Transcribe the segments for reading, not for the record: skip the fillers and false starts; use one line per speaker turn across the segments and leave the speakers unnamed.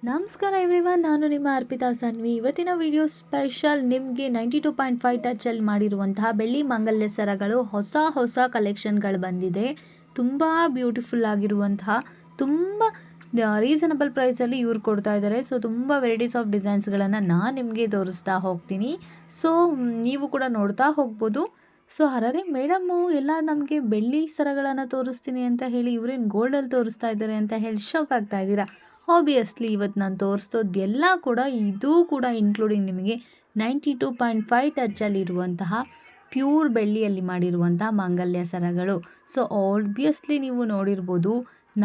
ನಮಸ್ಕಾರ ಎವ್ರಿವನ್, ನಾನು ನಿಮ್ಮ ಅರ್ಪಿತಾ ಸನ್ವಿ. ಇವತ್ತಿನ ವಿಡಿಯೋ ಸ್ಪೆಷಲ್ ನಿಮಗೆ 92.5 ಟಚಲ್ಲಿ ಮಾಡಿರುವಂತಹ ಬೆಳ್ಳಿ ಮಾಂಗಲ್ಯ ಸರಗಳು ಹೊಸ ಕಲೆಕ್ಷನ್ಗಳು ಬಂದಿದೆ. ತುಂಬ ಬ್ಯೂಟಿಫುಲ್ ಆಗಿರುವಂತಹ, ತುಂಬ ರೀಸನಬಲ್ ಪ್ರೈಸಲ್ಲಿ ಇವ್ರು ಕೊಡ್ತಾ ಇದ್ದಾರೆ. ಸೊ ತುಂಬ ವೆರೈಟೀಸ್ ಆಫ್ ಡಿಸೈನ್ಸ್ಗಳನ್ನು ನಾನು ನಿಮಗೆ ತೋರಿಸ್ತಾ ಹೋಗ್ತೀನಿ. ಸೊ ನೀವು ಕೂಡ ನೋಡ್ತಾ ಹೋಗ್ಬೋದು. ಸೊ ಹರರೆ ಮೇಡಮ್ಮು ಎಲ್ಲ ನಮಗೆ ಬೆಳ್ಳಿ ಸರಗಳನ್ನು ತೋರಿಸ್ತೀನಿ ಅಂತ ಹೇಳಿ ಇವರೇನು ಗೋಲ್ಡಲ್ಲಿ ತೋರಿಸ್ತಾ ಇದ್ದಾರೆ ಅಂತ ಹೇಳಿ ಶಾಕ್ ಆಗ್ತಾ ಇದ್ದೀರಾ? ಆಬ್ವಿಯಸ್ಲಿ ಇವತ್ತು ನಾನು ತೋರಿಸೋದೆಲ್ಲ ಕೂಡ ಇದು ಕೂಡ ಇನ್ಕ್ಲೂಡಿಂಗ್ ನಿಮಗೆ 92.5 ಟಚ್ಚಲ್ಲಿರುವಂತಹ ಪ್ಯೂರ್ ಬೆಳ್ಳಿಯಲ್ಲಿ ಮಾಡಿರುವಂತಹ ಮಾಂಗಲ್ಯ ಸರಗಳು. ಸೊ ಆಬ್ವಿಯಸ್ಲಿ ನೀವು ನೋಡಿರ್ಬೋದು,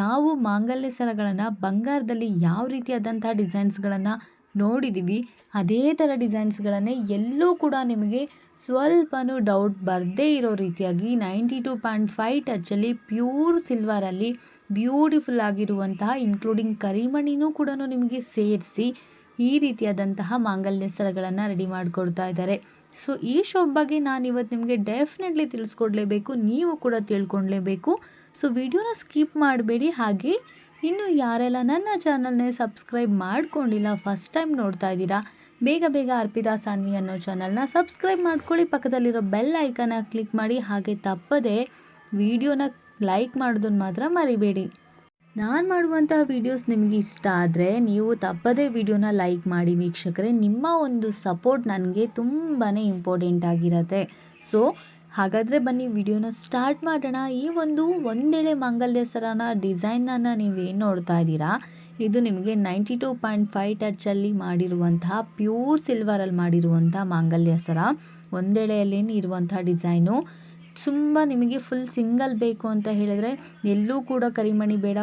ನಾವು ಮಾಂಗಲ್ಯ ಸರಗಳನ್ನು ಬಂಗಾರದಲ್ಲಿ ಯಾವ ರೀತಿಯಾದಂತಹ ಡಿಸೈನ್ಸ್ಗಳನ್ನು ನೋಡಿದ್ದೀವಿ, ಅದೇ ಥರ ಡಿಸೈನ್ಸ್ಗಳನ್ನೇ ಎಲ್ಲೂ ಕೂಡ ನಿಮಗೆ ಸ್ವಲ್ಪನೂ ಡೌಟ್ ಬರದೇ ಇರೋ ರೀತಿಯಾಗಿ 92.5 ಟಚ್ಚಲ್ಲಿ ಪ್ಯೂರ್ ಸಿಲ್ವರಲ್ಲಿ ಬ್ಯೂಟಿಫುಲ್ ಆಗಿರುವಂತಹ ಇನ್ಕ್ಲೂಡಿಂಗ್ ಕರಿಮಣಿನೂ ಕೂಡ ನಿಮಗೆ ಸೇರಿಸಿ ಈ ರೀತಿಯಾದಂತಹ ಮಾಂಗಲ್ಯ ಸರಗಳನ್ನು ರೆಡಿ ಮಾಡಿಕೊಡ್ತಾ ಇದ್ದಾರೆ. ಸೊ ಈ ಶಾಪ್ ಬಗ್ಗೆ ನಾನು ಇವತ್ತು ನಿಮಗೆ ಡೆಫಿನೆಟ್ಲಿ ತಿಳಿಸ್ಕೊಡ್ಲೇಬೇಕು, ನೀವು ಕೂಡ ತಿಳ್ಕೊಳ್ಲೇಬೇಕು. ಸೊ ವಿಡಿಯೋನ ಸ್ಕಿಪ್ ಮಾಡಬೇಡಿ. ಹಾಗೆ ಇನ್ನು ಯಾರೆಲ್ಲ ನನ್ನ ಚಾನಲ್ನೇ ಸಬ್ಸ್ಕ್ರೈಬ್ ಮಾಡ್ಕೊಂಡಿಲ್ಲ, ಫಸ್ಟ್ ಟೈಮ್ ನೋಡ್ತಾ ಇದ್ದೀರಾ, ಬೇಗ ಅರ್ಪಿತಾ ಸಾನ್ವಿ ಅನ್ನೋ ಚಾನಲ್ನ ಸಬ್ಸ್ಕ್ರೈಬ್ ಮಾಡ್ಕೊಳ್ಳಿ. ಪಕ್ಕದಲ್ಲಿರೋ ಬೆಲ್ ಐಕನ್ನ ಕ್ಲಿಕ್ ಮಾಡಿ. ಹಾಗೆ ತಪ್ಪದೆ ವಿಡಿಯೋನ ಲೈಕ್ ಮಾಡೋದನ್ನು ಮಾತ್ರ ಮರಿಬೇಡಿ. ನಾನು ಮಾಡುವಂಥ ವೀಡಿಯೋಸ್ ನಿಮಗೆ ಇಷ್ಟ ಆದರೆ ನೀವು ತಪ್ಪದೇ ವಿಡಿಯೋನ ಲೈಕ್ ಮಾಡಿ ವೀಕ್ಷಕರೇ. ನಿಮ್ಮ ಒಂದು ಸಪೋರ್ಟ್ ನನಗೆ ತುಂಬಾ ಇಂಪಾರ್ಟೆಂಟ್ ಆಗಿರುತ್ತೆ. ಸೊ ಹಾಗಾದರೆ ಬನ್ನಿ ವಿಡಿಯೋನ ಸ್ಟಾರ್ಟ್ ಮಾಡೋಣ. ಈ ಒಂದೆಳೆ ಮಾಂಗಲ್ಯ ಸರನ ಡಿಸೈನನ್ನು ನೀವೇನು ನೋಡ್ತಾ ಇದ್ದೀರಾ, ಇದು ನಿಮಗೆ 92.5 ಟಚ್ಚಲ್ಲಿ ಮಾಡಿರುವಂತಹ ಪ್ಯೂರ್ ಸಿಲ್ವರಲ್ಲಿ ಮಾಡಿರುವಂಥ ಮಾಂಗಲ್ಯ ಸರ. ಒಂದೆಳೆಯಲ್ಲಿ ಇರುವಂಥ ಡಿಸೈನು ತುಂಬ ನಿಮಗೆ ಫುಲ್ ಸಿಂಗಲ್ ಬೇಕು ಅಂತ ಹೇಳಿದರೆ, ಎಲ್ಲೂ ಕೂಡ ಕರಿಮಣಿ ಬೇಡ,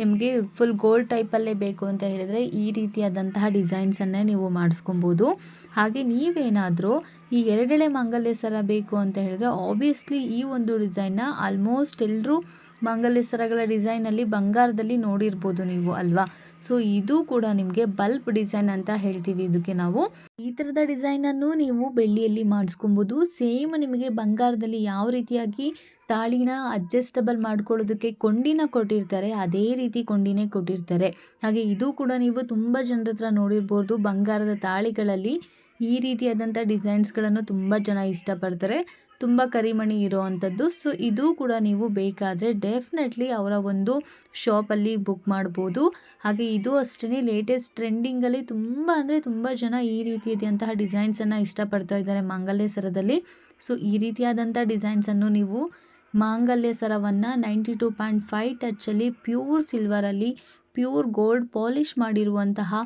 ನಿಮಗೆ ಫುಲ್ ಗೋಲ್ಡ್ ಟೈಪಲ್ಲೇ ಬೇಕು ಅಂತ ಹೇಳಿದರೆ ಈ ರೀತಿಯಾದಂತಹ ಡಿಸೈನ್ಸನ್ನೇ ನೀವು ಮಾಡಿಸ್ಕೊಬೋದು. ಹಾಗೆ ನೀವೇನಾದರೂ ಈ ಎರಡೆಳೆ ಮಾಂಗಲ್ಯ ಸರ ಬೇಕು ಅಂತ ಹೇಳಿದ್ರೆ ಆಬ್ವಿಯಸ್ಲಿ ಈ ಒಂದು ಡಿಸೈನ್ನ ಆಲ್ಮೋಸ್ಟ್ ಎಲ್ಲರೂ ಮಾಂಗಲ್ಯ ಸರಗಳ ಡಿಸೈನಲ್ಲಿ ಬಂಗಾರದಲ್ಲಿ ನೋಡಿರ್ಬೋದು ನೀವು ಅಲ್ವಾ. ಸೊ ಇದು ಕೂಡ ನಿಮಗೆ ಬಲ್ಬ್ ಡಿಸೈನ್ ಅಂತ ಹೇಳ್ತೀವಿ ಇದಕ್ಕೆ ನಾವು. ಈ ಥರದ ಡಿಸೈನನ್ನು ನೀವು ಬೆಳ್ಳಿಯಲ್ಲಿ ಮಾಡಿಸ್ಕೊಬೋದು. ಸೇಮ್ ನಿಮಗೆ ಬಂಗಾರದಲ್ಲಿ ಯಾವ ರೀತಿಯಾಗಿ ತಾಳಿನ ಅಡ್ಜಸ್ಟಬಲ್ ಮಾಡ್ಕೊಳ್ಳೋದಕ್ಕೆ ಕೊಂಡಿನ ಕೊಟ್ಟಿರ್ತಾರೆ, ಅದೇ ರೀತಿ ಕೊಂಡಿನೇ ಕೊಟ್ಟಿರ್ತಾರೆ. ಹಾಗೆ ಇದು ಕೂಡ ನೀವು ತುಂಬ ಜನರ ಹತ್ರ ನೋಡಿರ್ಬೋದು, ಬಂಗಾರದ ತಾಳಿಗಳಲ್ಲಿ ಈ ರೀತಿಯಾದಂಥ ಡಿಸೈನ್ಸ್ಗಳನ್ನು ತುಂಬ ಜನ ಇಷ್ಟಪಡ್ತಾರೆ, ತುಂಬ ಕರಿಮಣಿ ಇರೋ ಅಂಥದ್ದು. ಸೊ ಇದು ಕೂಡ ನೀವು ಬೇಕಾದರೆ ಡೆಫಿನೆಟ್ಲಿ ಅವರ ಒಂದು ಶಾಪಲ್ಲಿ ಬುಕ್ ಮಾಡ್ಬೋದು. ಹಾಗೆ ಇದು ಅಷ್ಟೇ ಲೇಟೆಸ್ಟ್ ಟ್ರೆಂಡಿಂಗಲ್ಲಿ ತುಂಬ ಜನ ಈ ರೀತಿಯಾದಂತಹ ಡಿಸೈನ್ಸನ್ನು ಇಷ್ಟಪಡ್ತಾ ಇದ್ದಾರೆ ಮಾಂಗಲ್ಯ ಸರದಲ್ಲಿ. ಸೊ ಈ ರೀತಿಯಾದಂಥ ಡಿಸೈನ್ಸನ್ನು ನೀವು ಮಾಂಗಲ್ಯ ಸರವನ್ನು 92.5 ಟಚ್ಚಲ್ಲಿ ಪ್ಯೂರ್ ಸಿಲ್ವರಲ್ಲಿ ಪ್ಯೂರ್ ಗೋಲ್ಡ್ ಪಾಲಿಷ್ ಮಾಡಿರುವಂತಹ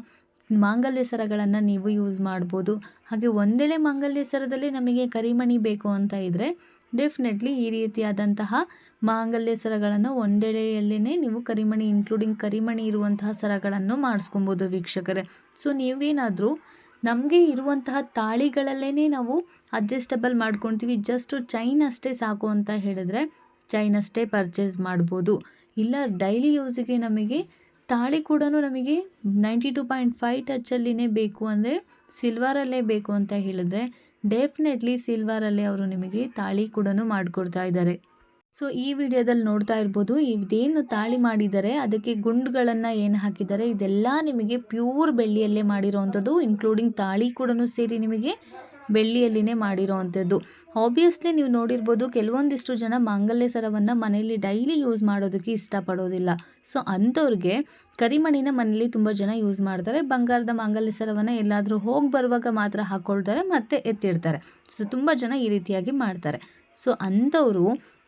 ಮಾಂಗಲ್ಯ ಸರಗಳನ್ನು ನೀವು ಯೂಸ್ ಮಾಡ್ಬೋದು. ಹಾಗೆ ಒಂದೆಳೆ ಮಾಂಗಲ್ಯ ಸರದಲ್ಲಿ ನಮಗೆ ಕರಿಮಣಿ ಬೇಕು ಅಂತ ಇದ್ದರೆ ಡೆಫಿನೆಟ್ಲಿ ಈ ರೀತಿಯಾದಂತಹ ಮಾಂಗಲ್ಯ ಸರಗಳನ್ನು ಒಂದೆಳೆಯಲ್ಲೇ ನೀವು ಕರಿಮಣಿ ಇನ್ಕ್ಲೂಡಿಂಗ್ ಕರಿಮಣಿ ಇರುವಂತಹ ಸರಗಳನ್ನು ಮಾಡಿಸ್ಕೊಬೋದು ವೀಕ್ಷಕರೇ. ಸೊ ನೀವೇನಾದರೂ ನಮಗೆ ಇರುವಂತಹ ತಾಳಿಗಳಲ್ಲೇ ನಾವು ಅಡ್ಜಸ್ಟಬಲ್ ಮಾಡ್ಕೊತೀವಿ, ಜಸ್ಟ್ ಚೈನ್ ಅಷ್ಟೇ ಸಾಕು ಅಂತ ಹೇಳಿದ್ರೆ ಚೈನ್ ಅಷ್ಟೇ ಪರ್ಚೇಸ್ ಮಾಡ್ಬೋದು. ಇಲ್ಲ ಡೈಲಿ ಯೂಸಿಗೆ ನಮಗೆ ತಾಳಿ ಕೂಡ ನಮಗೆ 92.5 ಟಚ್ಚಲ್ಲಿನೇ ಬೇಕು ಅಂದರೆ ಸಿಲ್ವರಲ್ಲೇ ಬೇಕು ಅಂತ ಹೇಳಿದ್ರೆ ಡೆಫಿನೆಟ್ಲಿ ಸಿಲ್ವರಲ್ಲೇ ಅವರು ನಿಮಗೆ ತಾಳಿ ಕೂಡ ಮಾಡಿಕೊಡ್ತಾ ಇದ್ದಾರೆ. ಸೊ ಈ ವಿಡಿಯೋದಲ್ಲಿ ನೋಡ್ತಾ ಇರ್ಬೋದು, ಇದೇನು ತಾಳಿ ಮಾಡಿದ್ದಾರೆ ಅದಕ್ಕೆ ಗುಂಡುಗಳನ್ನು ಏನು ಹಾಕಿದ್ದಾರೆ ಇದೆಲ್ಲ ನಿಮಗೆ ಪ್ಯೂರ್ ಬೆಳ್ಳಿಯಲ್ಲೇ ಮಾಡಿರೋವಂಥದ್ದು, ಇನ್ಕ್ಲೂಡಿಂಗ್ ತಾಳಿ ಕೂಡ ಸೇರಿ ನಿಮಗೆ ಬೆಳ್ಳಿಯಲ್ಲಿನೇ ಮಾಡಿರೋ ಅಂಥದ್ದು. ಆಬ್ವಿಯಸ್ಲಿ ನೀವು ನೋಡಿರ್ಬೋದು, ಕೆಲವೊಂದಿಷ್ಟು ಜನ ಮಾಂಗಲ್ಯ ಸರವನ್ನು ಮನೆಯಲ್ಲಿ ಡೈಲಿ ಯೂಸ್ ಮಾಡೋದಕ್ಕೆ ಇಷ್ಟಪಡೋದಿಲ್ಲ. ಸೊ ಅಂಥವ್ರಿಗೆ ಕರಿಮಣಿನ ಮನೇಲಿ ತುಂಬ ಜನ ಯೂಸ್ ಮಾಡ್ತಾರೆ, ಬಂಗಾರದ ಮಾಂಗಲ್ಯ ಸರವನ್ನು ಎಲ್ಲಾದರೂ ಹೋಗಿ ಬರುವಾಗ ಮಾತ್ರ ಹಾಕ್ಕೊಳ್ತಾರೆ ಮತ್ತು ಎತ್ತಿಡ್ತಾರೆ. ಸೊ ತುಂಬ ಜನ ಈ ರೀತಿಯಾಗಿ ಮಾಡ್ತಾರೆ. ಸೊ ಅಂಥವರು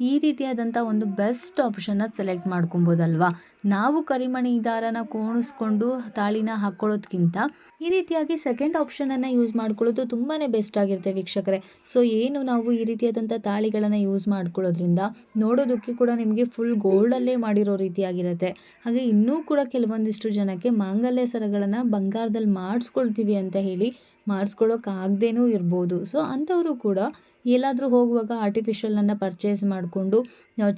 ಈ ರೀತಿಯಾದಂಥ ಒಂದು ಬೆಸ್ಟ್ ಆಪ್ಷನ್ನ ಸೆಲೆಕ್ಟ್ ಮಾಡ್ಕೊಬೋದಲ್ವಾ. ನಾವು ಕರಿಮಣಿ ದಾರನ ಕೋಣಿಸ್ಕೊಂಡು ತಾಳಿನ ಹಾಕ್ಕೊಳ್ಳೋದ್ಕಿಂತ ಈ ರೀತಿಯಾಗಿ ಸೆಕೆಂಡ್ ಆಪ್ಷನನ್ನು ಯೂಸ್ ಮಾಡ್ಕೊಳ್ಳೋದು ತುಂಬಾ ಬೆಸ್ಟ್ ಆಗಿರುತ್ತೆ ವೀಕ್ಷಕರೇ. ಸೊ ಏನು ನಾವು ಈ ರೀತಿಯಾದಂಥ ತಾಳಿಗಳನ್ನು ಯೂಸ್ ಮಾಡ್ಕೊಳ್ಳೋದ್ರಿಂದ ನೋಡೋದಕ್ಕೆ ಕೂಡ ನಿಮಗೆ ಫುಲ್ ಗೋಲ್ಡಲ್ಲೇ ಮಾಡಿರೋ ರೀತಿಯಾಗಿರುತ್ತೆ. ಹಾಗೆ ಇನ್ನೂ ಕೂಡ ಕೆಲವೊಂದಿಷ್ಟು ಜನಕ್ಕೆ ಮಾಂಗಲ್ಯ ಸರಗಳನ್ನು ಬಂಗಾರದಲ್ಲಿ ಮಾಡಿಸ್ಕೊಳ್ತೀವಿ ಅಂತ ಹೇಳಿ ಮಾಡಿಸ್ಕೊಳ್ಳೋಕ್ಕಾಗದೇನೂ ಇರ್ಬೋದು. ಸೊ ಅಂಥವರು ಕೂಡ ಎಲ್ಲಾದರೂ ಹೋಗುವಾಗ ಆರ್ಟಿಫಿಷಿಯಲನ್ನು ಪರ್ಚೇಸ್ ಮಾಡಿಕೊಂಡು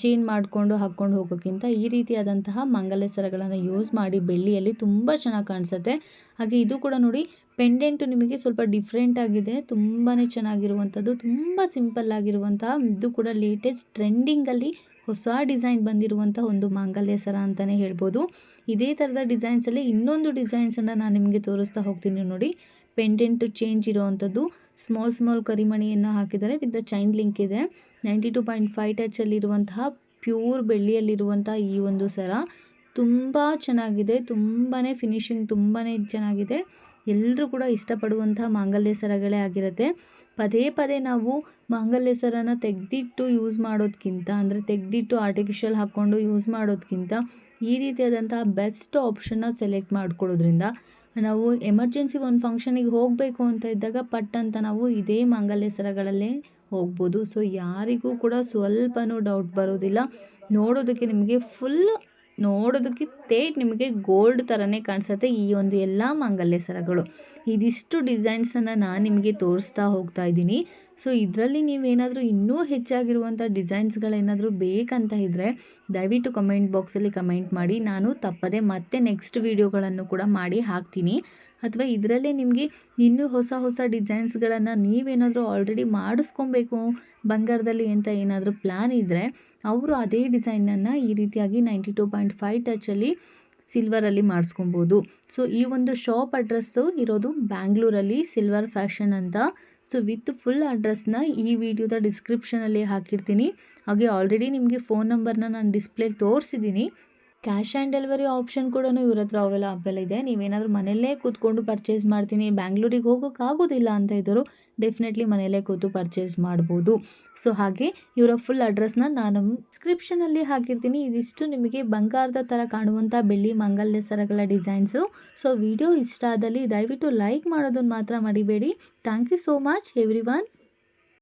ಚೇಂಜ್ ಮಾಡಿಕೊಂಡು ಹಾಕ್ಕೊಂಡು ಹೋಗೋಕ್ಕಿಂತ ಈ ರೀತಿಯಾದಂತಹ ಮಾಂಗಲ್ಯ ಸರಗಳನ್ನು ಯೂಸ್ ಮಾಡಿ ಬೆಳ್ಳಿಯಲ್ಲಿ ತುಂಬ ಚೆನ್ನಾಗಿ ಕಾಣಿಸುತ್ತೆ. ಹಾಗೆ ಇದು ಕೂಡ ನೋಡಿ, ಪೆಂಡೆಂಟು ನಿಮಗೆ ಸ್ವಲ್ಪ ಡಿಫ್ರೆಂಟ್ ಆಗಿದೆ, ತುಂಬಾ ಚೆನ್ನಾಗಿರುವಂಥದ್ದು, ತುಂಬ ಸಿಂಪಲ್ ಆಗಿರುವಂತಹ, ಇದು ಕೂಡ ಲೇಟೆಸ್ಟ್ ಟ್ರೆಂಡಿಂಗಲ್ಲಿ ಹೊಸ ಡಿಸೈನ್ ಬಂದಿರುವಂಥ ಒಂದು ಮಾಂಗಲ್ಯ ಸರ ಅಂತಲೇ ಹೇಳ್ಬೋದು. ಇದೇ ಥರದ ಡಿಸೈನ್ಸಲ್ಲಿ ಇನ್ನೊಂದು ಡಿಸೈನ್ಸನ್ನು ನಾನು ನಿಮಗೆ ತೋರಿಸ್ತಾ ಹೋಗ್ತೀನಿ ನೋಡಿ. ಪೆಂಡೆಂಟು ಚೇಂಜ್ ಇರೋವಂಥದ್ದು, ಸ್ಮಾಲ್ ಕರಿಮಣಿಯನ್ನು ಹಾಕಿದ್ದಾರೆ, ವಿತ್ ದ ಚೈನ್ ಲಿಂಕ್ ಇದೆ. 92.5 ಟಚಲ್ಲಿರುವಂತಹ ಪ್ಯೂರ್ ಬೆಳ್ಳಿಯಲ್ಲಿರುವಂಥ ಈ ಒಂದು ಸರ ತುಂಬ ಚೆನ್ನಾಗಿದೆ. ತುಂಬಾ ಫಿನಿಶಿಂಗ್ ತುಂಬಾ ಚೆನ್ನಾಗಿದೆ. ಎಲ್ಲರೂ ಕೂಡ ಇಷ್ಟಪಡುವಂಥ ಮಾಂಗಲ್ಯ ಸರಗಳೇ ಆಗಿರುತ್ತೆ. ಪದೇ ನಾವು ಮಾಂಗಲ್ಯ ಸರನ ತೆಗೆದಿಟ್ಟು ಯೂಸ್ ಮಾಡೋದಕ್ಕಿಂತ, ಅಂದರೆ ತೆಗೆದಿಟ್ಟು ಆರ್ಟಿಫಿಷಿಯಲ್ ಹಾಕ್ಕೊಂಡು ಯೂಸ್ ಮಾಡೋದಕ್ಕಿಂತ ಈ ರೀತಿಯಾದಂತಹ ಬೆಸ್ಟ್ ಆಪ್ಷನ್ನ ಸೆಲೆಕ್ಟ್ ಮಾಡ್ಕೊಳ್ಳೋದ್ರಿಂದ ನಾವು ಎಮರ್ಜೆನ್ಸಿ ಒಂದು ಫಂಕ್ಷನಿಗೆ ಹೋಗಬೇಕು ಅಂತ ಇದ್ದಾಗ ಪಟ್ ಅಂತ ನಾವು ಇದೇ ಮಾಂಗಲ್ಯ ಸರಗಳಲ್ಲೇ ಹೋಗ್ಬೋದು. ಸೊ ಯಾರಿಗೂ ಕೂಡ ಸ್ವಲ್ಪನೂ ಡೌಟ್ ಬರೋದಿಲ್ಲ. ನೋಡೋದಕ್ಕೆ ನಿಮಗೆ ನಿಮಗೆ ಗೋಲ್ಡ್ ಥರನೇ ಕಾಣಿಸುತ್ತೆ ಈ ಒಂದು ಎಲ್ಲ ಮಾಂಗಲ್ಯ ಸರಗಳು. ಇದಿಷ್ಟು ಡಿಸೈನ್ಸನ್ನು ನಾನು ನಿಮಗೆ ತೋರಿಸ್ತಾ ಹೋಗ್ತಾ ಇದ್ದೀನಿ. ಸೊ ಇದರಲ್ಲಿ ನೀವೇನಾದರೂ ಇನ್ನೂ ಹೆಚ್ಚಾಗಿರುವಂಥ ಡಿಸೈನ್ಸ್ಗಳೇನಾದರೂ ಬೇಕಂತ ಇದ್ದರೆ ದಯವಿಟ್ಟು ಕಮೆಂಟ್ ಬಾಕ್ಸಲ್ಲಿ ಕಮೆಂಟ್ ಮಾಡಿ. ನಾನು ತಪ್ಪದೆ ಮತ್ತೆ ನೆಕ್ಸ್ಟ್ ವೀಡಿಯೋಗಳನ್ನು ಕೂಡ ಮಾಡಿ ಹಾಕ್ತೀನಿ. ಅಥವಾ ಇದರಲ್ಲೇ ನಿಮಗೆ ಇನ್ನೂ ಹೊಸ ಡಿಸೈನ್ಸ್ಗಳನ್ನು ನೀವೇನಾದರೂ ಆಲ್ರೆಡಿ ಮಾಡಿಸ್ಕೊಬೇಕು ಬಂಗಾರದಲ್ಲಿ ಅಂತ ಏನಾದರೂ ಪ್ಲ್ಯಾನ್ ಇದ್ದರೆ ಅವರು ಅದೇ ಡಿಸೈನನ್ನು ಈ ರೀತಿಯಾಗಿ 92.5 ಟಚಲ್ಲಿ ಸಿಲ್ವರಲ್ಲಿ ಮಾಡಿಸ್ಕೊಬೋದು. ಸೊ ಈ ಒಂದು ಶಾಪ್ ಅಡ್ರೆಸ್ಸು ಇರೋದು ಬ್ಯಾಂಗ್ಳೂರಲ್ಲಿ ಸಿಲ್ವರ್ ಫ್ಯಾಷನ್ ಅಂತ. ಸೊ ವಿತ್ ಫುಲ್ ಅಡ್ರೆಸ್ನ ಈ ವಿಡಿಯೋದ ಡಿಸ್ಕ್ರಿಪ್ಷನಲ್ಲಿ ಹಾಕಿರ್ತೀನಿ. ಹಾಗೆ ಆಲ್ರೆಡಿ ನಿಮಗೆ ಫೋನ್ ನಂಬರ್ನ ನಾನು ಡಿಸ್ಪ್ಲೇಲಿ ತೋರಿಸಿದ್ದೀನಿ. ಕ್ಯಾಶ್ ಆ್ಯಂಡ್ ಡೆಲಿವರಿ ಆಪ್ಷನ್ ಕೂಡ ಇವ್ರ ಹತ್ರ ಅವೈಲೇಬಲ್ ಇದೆ. ನೀವೇನಾದರೂ ಮನೆಯಲ್ಲೇ ಕೂತ್ಕೊಂಡು ಪರ್ಚೇಸ್ ಮಾಡ್ತೀನಿ, ಬ್ಯಾಂಗ್ಳೂರಿಗೆ ಹೋಗೋಕ್ಕಾಗೋದಿಲ್ಲ ಅಂತ ಇದ್ದರು ಡೆಫಿನೆಟ್ಲಿ ಮನೆಯಲ್ಲೇ ಕೂತು ಪರ್ಚೇಸ್ ಮಾಡ್ಬೋದು. ಸೊ ಹಾಗೆ ಇವರ ಫುಲ್ ಅಡ್ರೆಸ್ನ ನಾನು ಡಿಸ್ಕ್ರಿಪ್ಷನಲ್ಲಿ ಹಾಕಿರ್ತೀನಿ. ಇದಿಷ್ಟು ನಿಮಗೆ ಬಂಗಾರದ ಥರ ಕಾಣುವಂಥ ಬೆಳ್ಳಿ ಮಾಂಗಲ್ಯ ಸರಗಳ ಡಿಸೈನ್ಸು. ಸೊ ವಿಡಿಯೋ ಇಷ್ಟ ಆದಲ್ಲಿ ದಯವಿಟ್ಟು ಲೈಕ್ ಮಾಡೋದನ್ನು ಮಾತ್ರ ಮರಿಬೇಡಿ. Thank you so much everyone.